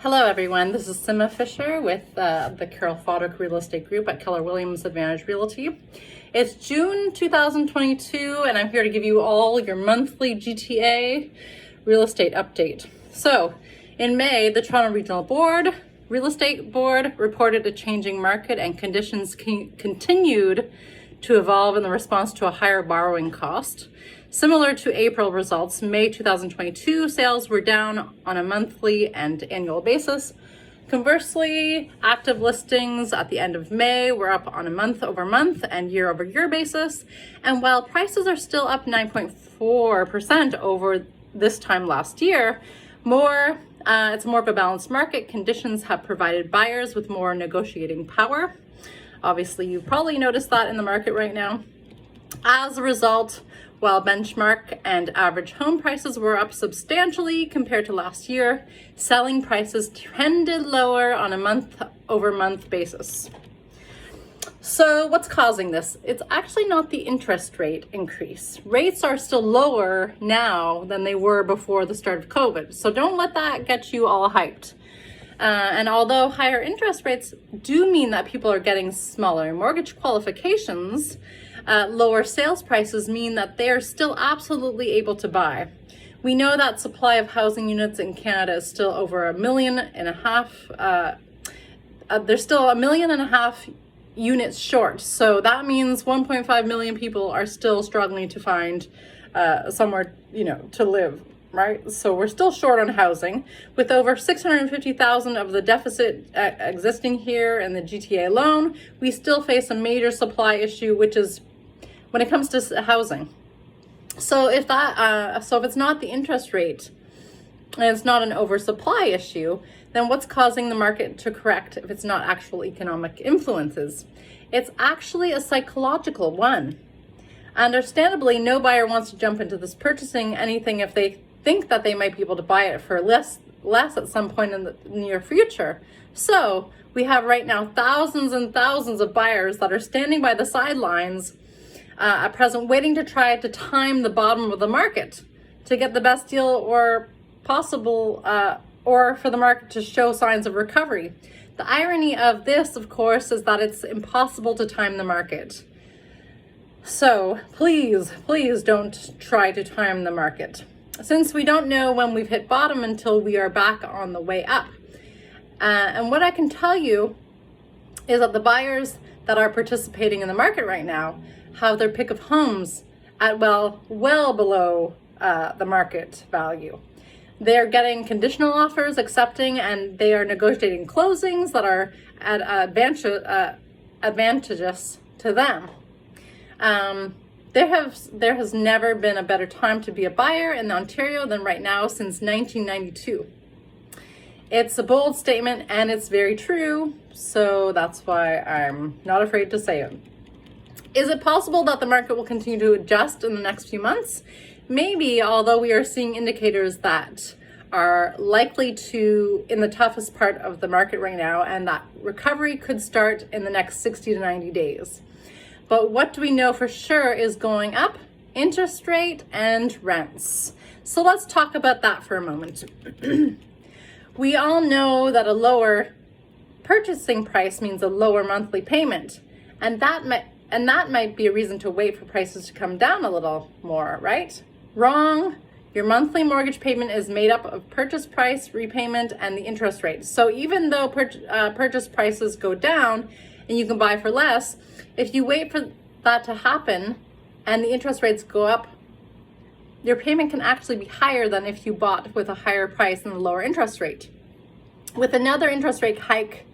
Hello everyone, this is Sima Fisher with the Carol Foderick Real Estate Group at Keller Williams Advantage Realty. It's June 2022 and I'm here to give you all your monthly GTA real estate update. So in May, the Toronto Regional Real Estate Board reported a changing market and conditions continued to evolve in the response to a higher borrowing cost. Similar to April results, May 2022 sales were down on a monthly and annual basis. Conversely, active listings at the end of May were up on a month-over-month and year-over-year basis. And while prices are still up 9.4% over this time last year, it's more of a balanced market. Conditions have provided buyers with more negotiating power. Obviously, you've probably noticed that in the market right now. As a result, while benchmark and average home prices were up substantially compared to last year, selling prices trended lower on a month-over-month basis. So what's causing this? It's actually not the interest rate increase. Rates are still lower now than they were before the start of COVID. So don't let that get you all hyped. And although higher interest rates do mean that people are getting smaller mortgage qualifications, lower sales prices mean that they are still absolutely able to buy. We know that supply of housing units in Canada is still over 1.5 million. There's still 1.5 million units short. So that means 1.5 million people are still struggling to find somewhere, to live. Right? So we're still short on housing. With over 650,000 of the deficit existing here in the GTA alone, we still face a major supply issue, which is when it comes to housing. So if it's not the interest rate and it's not an oversupply issue, then what's causing the market to correct if it's not actual economic influences? It's actually a psychological one. Understandably, no buyer wants to jump into this purchasing anything if they think that they might be able to buy it for less at some point in the near future. So we have right now thousands and thousands of buyers that are standing by the sidelines at present, waiting to try to time the bottom of the market to get the best deal or possible, or for the market to show signs of recovery. The irony of this, of course, is that it's impossible to time the market. So please don't try to time the market, since we don't know when we've hit bottom until we are back on the way up. And what I can tell you is that the buyers that are participating in the market right now have their pick of homes at well below the market value. They're getting conditional offers, accepting, and they are negotiating closings that are advantageous to them. There has never been a better time to be a buyer in Ontario than right now since 1992. It's a bold statement and it's very true, so that's why I'm not afraid to say it. Is it possible that the market will continue to adjust in the next few months? Maybe, although we are seeing indicators that are likely to in the toughest part of the market right now, and that recovery could start in the next 60 to 90 days. But what do we know for sure is going up? Interest rate and rents. So let's talk about that for a moment. We all know that a lower purchasing price means a lower monthly payment, and that might be a reason to wait for prices to come down a little more, right? Wrong. Your monthly mortgage payment is made up of purchase price, repayment, and the interest rate. So even though purchase prices go down and you can buy for less, if you wait for that to happen and the interest rates go up, your payment can actually be higher than if you bought with a higher price and a lower interest rate. With another interest rate hike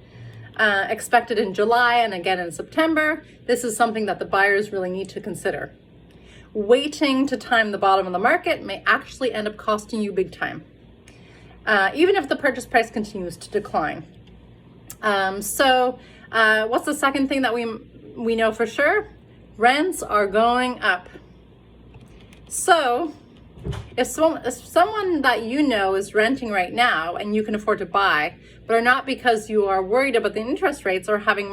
expected in July and again in September, this is something that the buyers really need to consider. Waiting to time the bottom of the market may actually end up costing you big time, even if the purchase price continues to decline. What's the second thing that we know for sure? Rents are going up. So if someone that you know is renting right now and you can afford to buy, but are not because you are worried about the interest rates or having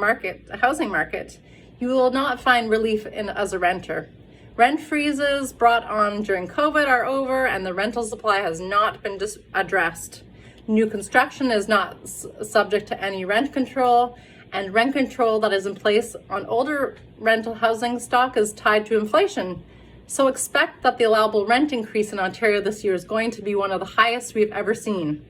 housing market, you will not find relief as a renter. Rent freezes brought on during COVID are over and the rental supply has not been addressed. New construction is not subject to any rent control, and rent control that is in place on older rental housing stock is tied to inflation. So expect that the allowable rent increase in Ontario this year is going to be one of the highest we've ever seen.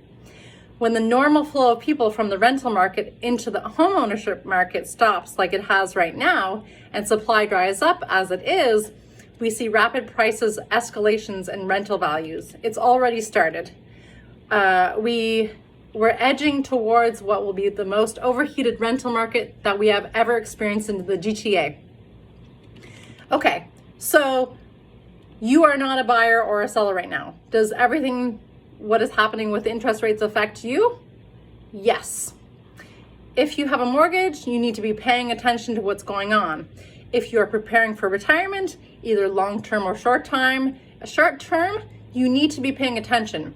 When the normal flow of people from the rental market into the homeownership market stops like it has right now, and supply dries up as it is, we see rapid prices escalations in rental values. It's already started. We're edging towards what will be the most overheated rental market that we have ever experienced in the GTA. Okay, so you are not a buyer or a seller right now. Does everything what is happening with interest rates affect you? Yes. If you have a mortgage, you need to be paying attention to what's going on. If you're preparing for retirement, either long-term or short-term, you need to be paying attention.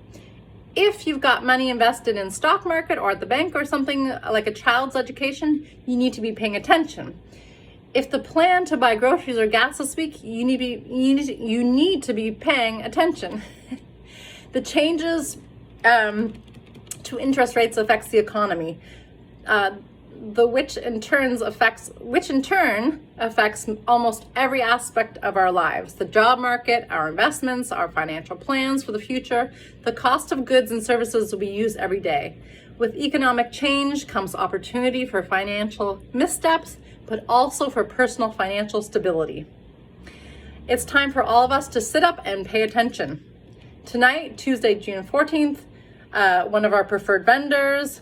If you've got money invested in stock market or at the bank or something like a child's education, you need to be paying attention. If the plan to buy groceries or gas this week, you need to be paying attention. The changes to interest rates affects the economy, which in turn affects almost every aspect of our lives: the job market, our investments, our financial plans for the future, the cost of goods and services we use every day. With economic change comes opportunity for financial missteps, but also for personal financial stability. It's time for all of us to sit up and pay attention. Tonight, Tuesday, June 14th, one of our preferred vendors,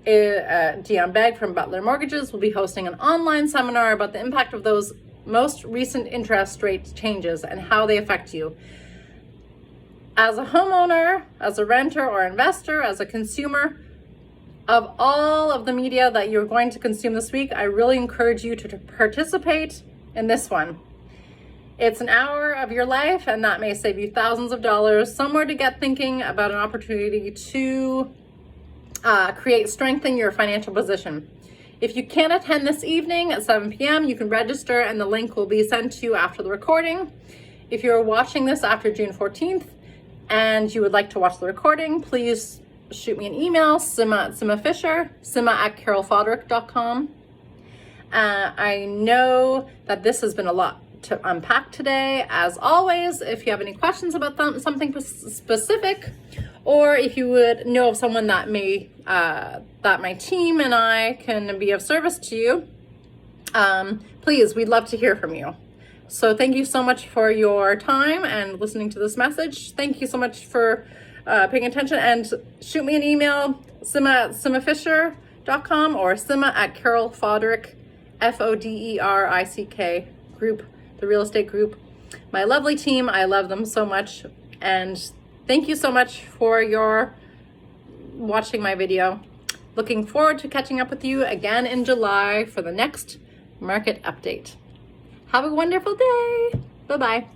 Dion Begg from Butler Mortgages, will be hosting an online seminar about the impact of those most recent interest rate changes and how they affect you. As a homeowner, as a renter or investor, as a consumer, of all of the media that you're going to consume this week, I really encourage you to participate in this one. It's an hour of your life, and that may save you thousands of dollars, somewhere to get thinking about an opportunity to strengthen your financial position. If you can't attend this evening at 7 p.m., you can register and the link will be sent to you after the recording. If you're watching this after June 14th and you would like to watch the recording, please shoot me an email, Sima@SimaFisher, Sima@CarolFoderick.com. I know that this has been a lot to unpack today. As always, if you have any questions about something specific, or if you would know of someone that that my team and I can be of service to you, please, we'd love to hear from you. So thank you so much for your time and listening to this message. Thank you so much for paying attention, and shoot me an email, Sima@SimaFisher.com or Sima@CarolFoderick, Foderick group, the real estate group. My lovely team, I love them so much, and thank you so much for your watching my video. Looking forward to catching up with you again in July for the next market update. Have a wonderful day. Bye-bye.